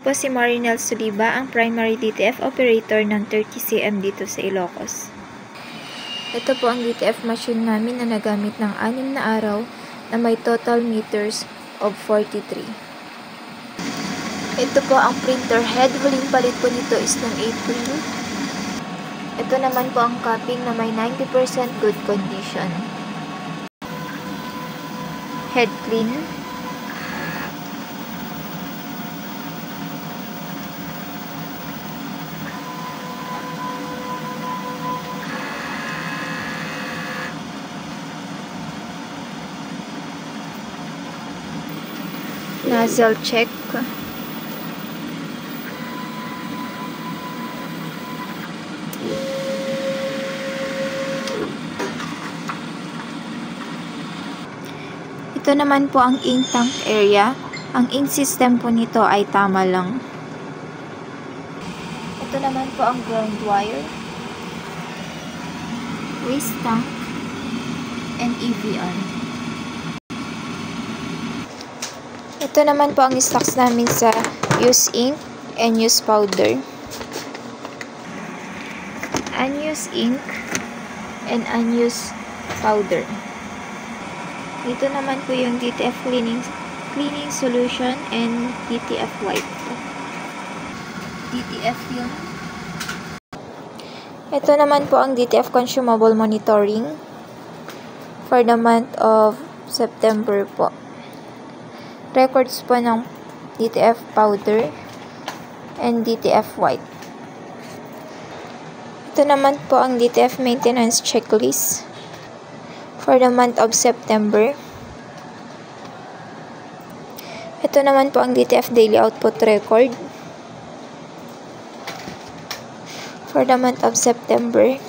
Po si Marinel Soliba, ang primary DTF operator ng 30cm dito sa Ilocos. Ito po ang DTF machine namin na nagamit ng 6 na araw na may total meters of 43. Ito po ang printer head. Huling palit po nito is ng April. Ito naman po ang cupping na may 90% good condition. Head clean. Nozzle check. Ito naman po ang ink tank area. Ang ink system po nito ay tama lang. Ito naman po ang ground wire, waste tank, and EVR. Ito naman po ang stocks namin sa used ink and used powder. Unused ink and unused powder. Ito naman po yung DTF cleaning solution and DTF wipe. DTF film. Ito naman po ang DTF consumable monitoring for the month of September po. Records po ng DTF powder and DTF white. Ito naman po ang DTF maintenance checklist for the month of September. Ito naman po ang DTF daily output record for the month of September.